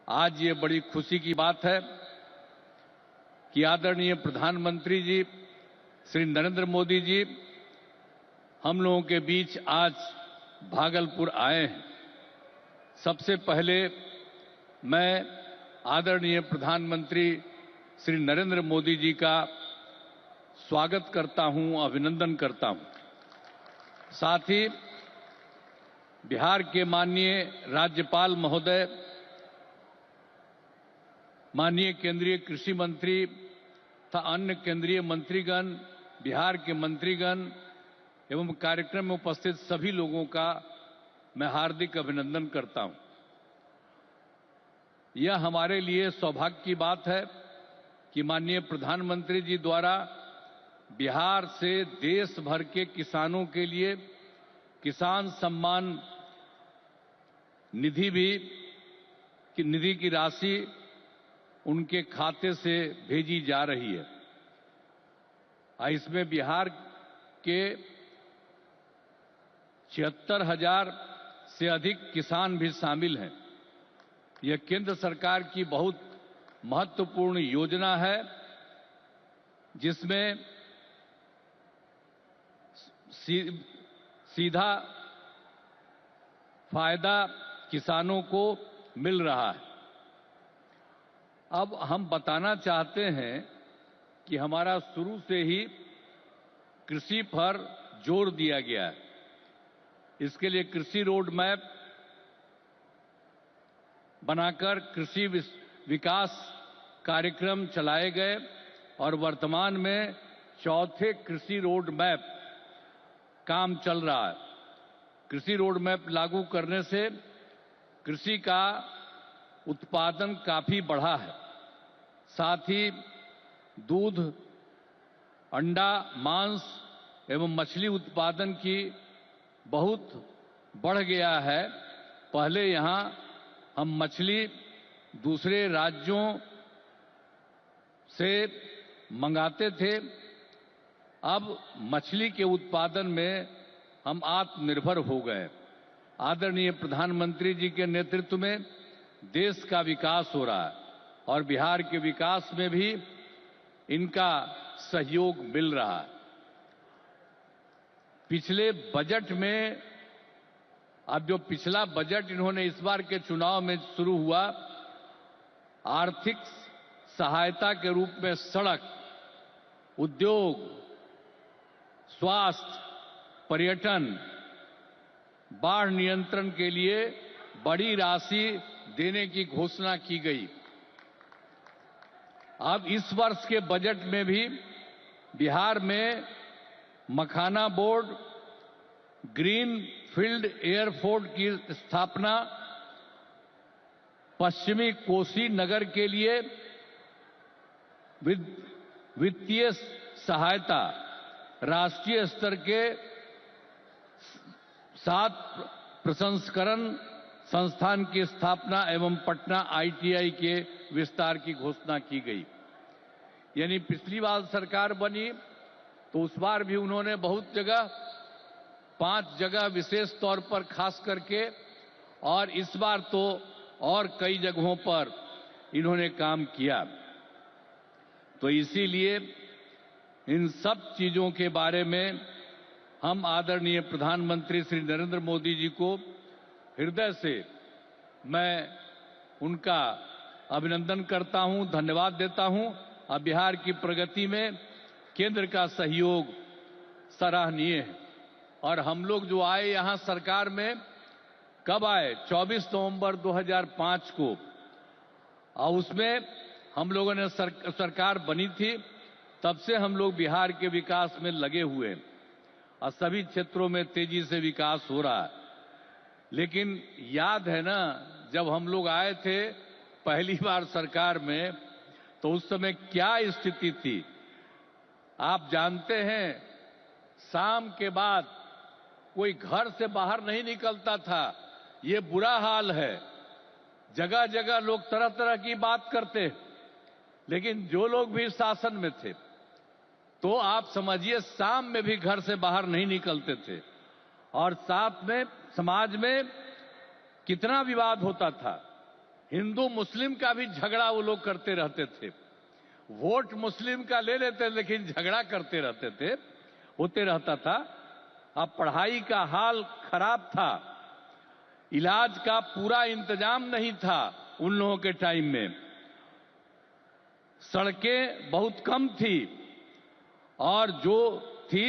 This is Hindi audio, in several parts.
आज ये बड़ी खुशी की बात है कि आदरणीय प्रधानमंत्री जी श्री नरेंद्र मोदी जी हम लोगों के बीच आज भागलपुर आए हैं। सबसे पहले मैं आदरणीय प्रधानमंत्री श्री नरेंद्र मोदी जी का स्वागत करता हूं, अभिनंदन करता हूं। साथ ही बिहार के माननीय राज्यपाल महोदय, माननीय केंद्रीय कृषि मंत्री तथा अन्य केंद्रीय मंत्रीगण, बिहार के मंत्रीगण एवं कार्यक्रम में उपस्थित सभी लोगों का मैं हार्दिक अभिनंदन करता हूं। यह हमारे लिए सौभाग्य की बात है कि माननीय प्रधानमंत्री जी द्वारा बिहार से देश भर के किसानों के लिए किसान सम्मान निधि की राशि उनके खाते से भेजी जा रही है। इसमें बिहार के 76,000 से अधिक किसान भी शामिल हैं। यह केंद्र सरकार की बहुत महत्वपूर्ण योजना है जिसमें सीधा फायदा किसानों को मिल रहा है। अब हम बताना चाहते हैं कि हमारा शुरू से ही कृषि पर जोर दिया गया है। इसके लिए कृषि रोड मैप बनाकर कृषि विकास कार्यक्रम चलाए गए और वर्तमान में चौथे कृषि रोड मैप काम चल रहा है। कृषि रोड मैप लागू करने से कृषि का उत्पादन काफी बढ़ा है। साथ ही दूध, अंडा, मांस एवं मछली उत्पादन की बहुत बढ़ गया है। पहले यहां हम मछली दूसरे राज्यों से मंगाते थे, अब मछली के उत्पादन में हम आत्मनिर्भर हो गए। आदरणीय प्रधानमंत्री जी के नेतृत्व में देश का विकास हो रहा है और बिहार के विकास में भी इनका सहयोग मिल रहा है। पिछले बजट में, अब जो पिछला बजट इन्होंने इस बार के चुनाव में शुरू हुआ, आर्थिक सहायता के रूप में सड़क, उद्योग, स्वास्थ्य, पर्यटन, बाढ़ नियंत्रण के लिए बड़ी राशि देने की घोषणा की गई। अब इस वर्ष के बजट में भी बिहार में मखाना बोर्ड, ग्रीन फील्ड एयरपोर्ट की स्थापना, पश्चिमी कोसी नगर के लिए वित्तीय सहायता, राष्ट्रीय स्तर के 7 प्रसंस्करण संस्थान की स्थापना एवं पटना ITI के विस्तार की घोषणा की गई। यानी पिछली बार सरकार बनी तो उस बार भी उन्होंने बहुत जगह, 5 जगह विशेष तौर पर खास करके, और इस बार तो और कई जगहों पर इन्होंने काम किया। तो इसीलिए इन सब चीजों के बारे में हम आदरणीय प्रधानमंत्री श्री नरेंद्र मोदी जी को हृदय से मैं उनका अभिनंदन करता हूं, धन्यवाद देता हूं। और बिहार की प्रगति में केंद्र का सहयोग सराहनीय है। और हम लोग जो आए यहां सरकार में, कब आए? 24 नवंबर 2005 को, और उसमें हम लोगों ने सरकार बनी थी। तब से हम लोग बिहार के विकास में लगे हुए हैं और सभी क्षेत्रों में तेजी से विकास हो रहा है। लेकिन याद है ना, जब हम लोग आए थे पहली बार सरकार में, तो उस समय क्या स्थिति थी आप जानते हैं। शाम के बाद कोई घर से बाहर नहीं निकलता था। ये बुरा हाल है। जगह जगह लोग तरह तरह की बात करते, लेकिन जो लोग भी शासन में थे तो आप समझिए शाम में भी घर से बाहर नहीं निकलते थे। और साथ में समाज में कितना विवाद होता था। हिंदू मुस्लिम का भी झगड़ा वो लोग करते रहते थे। वोट मुस्लिम का ले लेते लेकिन झगड़ा करते रहते थे, होते रहता था। अब पढ़ाई का हाल खराब था, इलाज का पूरा इंतजाम नहीं था उन लोगों के टाइम में, सड़कें बहुत कम थी और जो थी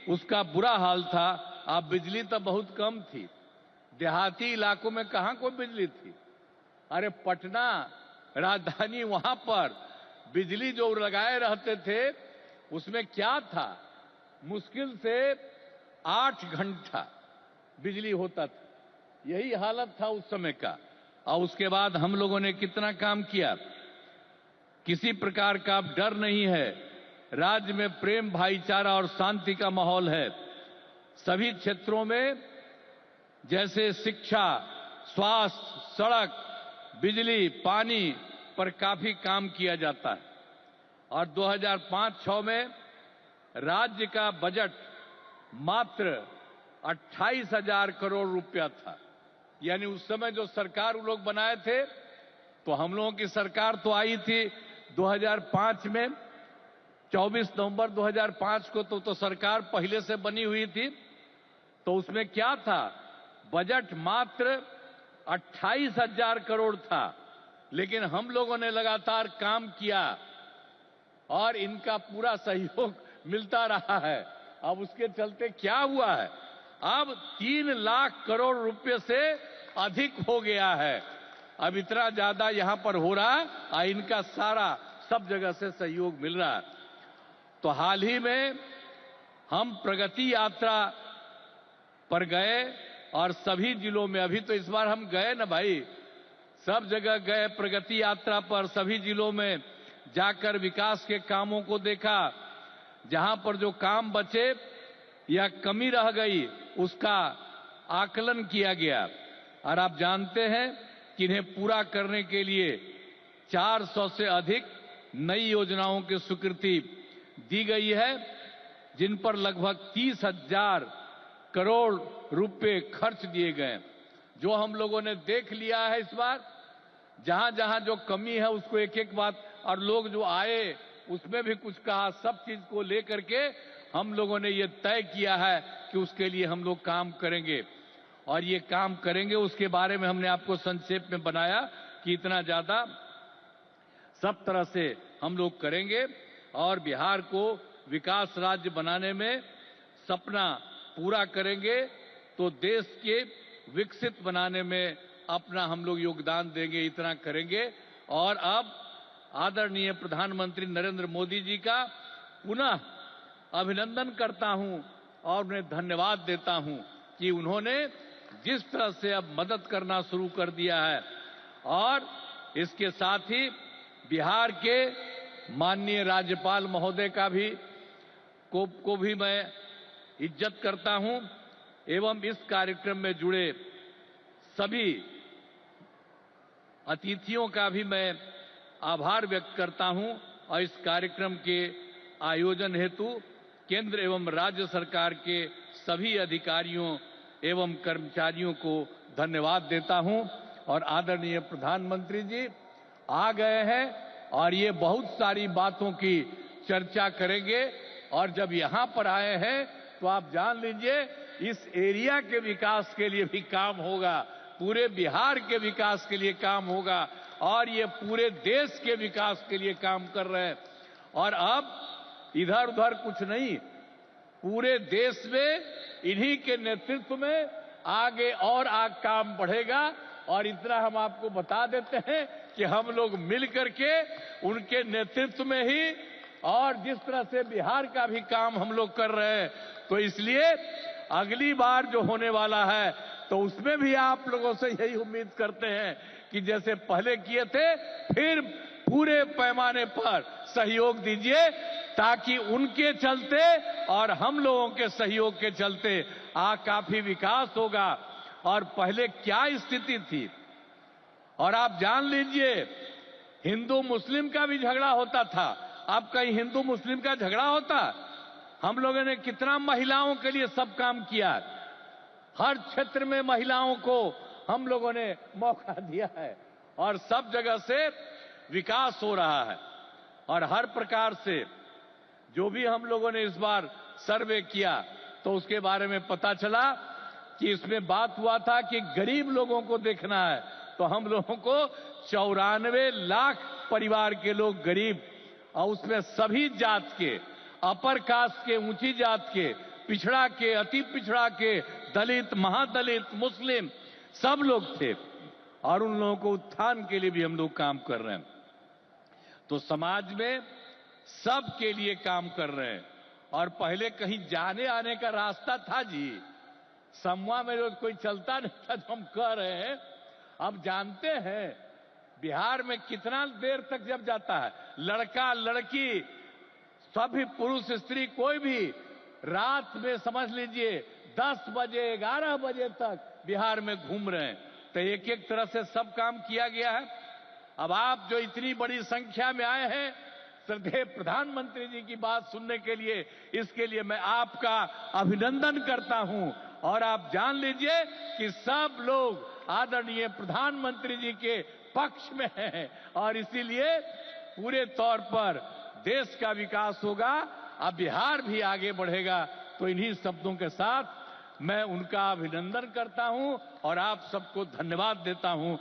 उसका बुरा हाल था। अब बिजली तो बहुत कम थी, देहाती इलाकों में कहां कोई बिजली थी। अरे पटना राजधानी, वहां पर बिजली जो लगाए रहते थे उसमें क्या था, मुश्किल से 8 घंटा बिजली होता था। यही हालत था उस समय का। और उसके बाद हम लोगों ने कितना काम किया, किसी प्रकार का अब डर नहीं है, राज्य में प्रेम भाईचारा और शांति का माहौल है। सभी क्षेत्रों में जैसे शिक्षा, स्वास्थ्य, सड़क, बिजली, पानी पर काफी काम किया जाता है। और 2005-06 में राज्य का बजट मात्र 28,000 करोड़ रुपया था। यानी उस समय जो सरकार वो लोग बनाए थे, तो हम लोगों की सरकार तो आई थी 2005 में, 24 नवंबर 2005 को तो सरकार पहले से बनी हुई थी। तो उसमें क्या था, बजट मात्र 28,000 करोड़ था, लेकिन हम लोगों ने लगातार काम किया और इनका पूरा सहयोग मिलता रहा है। अब उसके चलते क्या हुआ है, अब 3 लाख करोड़ रुपए से अधिक हो गया है। अब इतना ज्यादा यहां पर हो रहा है और इनका सारा सब जगह से सहयोग मिल रहा है। तो हाल ही में हम प्रगति यात्रा पर गए और सभी जिलों में, अभी तो इस बार हम गए ना भाई, सब जगह गए प्रगति यात्रा पर, सभी जिलों में जाकर विकास के कामों को देखा। जहां पर जो काम बचे या कमी रह गई उसका आकलन किया गया। और आप जानते हैं कि इन्हें पूरा करने के लिए 400 से अधिक नई योजनाओं की स्वीकृति दी गई है, जिन पर लगभग 30,000 करोड़ रुपए खर्च दिए गए। जो हम लोगों ने देख लिया है इस बार, जहां जहां जो कमी है उसको एक एक बात, और लोग जो आए उसमें भी कुछ कहा, सब चीज को लेकर के हम लोगों ने ये तय किया है कि उसके लिए हम लोग काम करेंगे। और ये काम करेंगे उसके बारे में हमने आपको संक्षेप में बनाया कि इतना ज्यादा सब तरह से हम लोग करेंगे और बिहार को विकास राज्य बनाने में सपना पूरा करेंगे, तो देश के विकसित बनाने में अपना हम लोग योगदान देंगे, इतना करेंगे। और अब आदरणीय प्रधानमंत्री नरेंद्र मोदी जी का पुनः अभिनंदन करता हूं और उन्हें धन्यवाद देता हूं कि उन्होंने जिस तरह से अब मदद करना शुरू कर दिया है, और इसके साथ ही बिहार के माननीय राज्यपाल महोदय का भी को भी मैं इज्जत करता हूं, एवं इस कार्यक्रम में जुड़े सभी अतिथियों का भी मैं आभार व्यक्त करता हूं। और इस कार्यक्रम के आयोजन हेतु केंद्र एवं राज्य सरकार के सभी अधिकारियों एवं कर्मचारियों को धन्यवाद देता हूं। और आदरणीय प्रधानमंत्री जी आ गए हैं और ये बहुत सारी बातों की चर्चा करेंगे। और जब यहां पर आए हैं तो आप जान लीजिए इस एरिया के विकास के लिए भी काम होगा, पूरे बिहार के विकास के लिए काम होगा, और ये पूरे देश के विकास के लिए काम कर रहे हैं। और अब इधर उधर कुछ नहीं, पूरे देश में इन्हीं के नेतृत्व में आगे और काम बढ़ेगा। और इतना हम आपको बता देते हैं कि हम लोग मिलकर के उनके नेतृत्व में ही, और जिस तरह से बिहार का भी काम हम लोग कर रहे हैं, तो इसलिए अगली बार जो होने वाला है तो उसमें भी आप लोगों से यही उम्मीद करते हैं कि जैसे पहले किए थे फिर पूरे पैमाने पर सहयोग दीजिए, ताकि उनके चलते और हम लोगों के सहयोग के चलते काफी विकास होगा। और पहले क्या स्थिति थी, और आप जान लीजिए हिंदू मुस्लिम का भी झगड़ा होता था। अब कहीं हिंदू मुस्लिम का झगड़ा होता? हम लोगों ने कितना महिलाओं के लिए सब काम किया, हर क्षेत्र में महिलाओं को हम लोगों ने मौका दिया है। और सब जगह से विकास हो रहा है। और हर प्रकार से जो भी हम लोगों ने इस बार सर्वे किया तो उसके बारे में पता चला कि इसमें बात हुआ था कि गरीब लोगों को देखना है, तो हम लोगों को 94 लाख परिवार के लोग गरीब, और उसमें सभी जात के, अपर कास्ट के, ऊंची जात के, पिछड़ा के, अति पिछड़ा के, दलित, महादलित, मुस्लिम, सब लोग थे। और उन लोगों को उत्थान के लिए भी हम लोग काम कर रहे हैं। तो समाज में सब के लिए काम कर रहे हैं। और पहले कहीं जाने आने का रास्ता था जी, समूह में रोज कोई चलता नहीं था, तो हम कह रहे हैं। अब जानते हैं बिहार में कितना देर तक जब जाता है, लड़का लड़की सभी, पुरुष स्त्री, कोई भी रात में समझ लीजिए 10 बजे 11 बजे तक बिहार में घूम रहे हैं। तो एक एक तरह से सब काम किया गया है। अब आप जो इतनी बड़ी संख्या में आए हैं श्रद्धेय प्रधानमंत्री जी की बात सुनने के लिए, इसके लिए मैं आपका अभिनंदन करता हूं। और आप जान लीजिए कि सब लोग आदरणीय प्रधानमंत्री जी के पक्ष में हैं, और इसीलिए पूरे तौर पर देश का विकास होगा, अब बिहार भी आगे बढ़ेगा। तो इन्हीं शब्दों के साथ मैं उनका अभिनंदन करता हूं और आप सबको धन्यवाद देता हूं।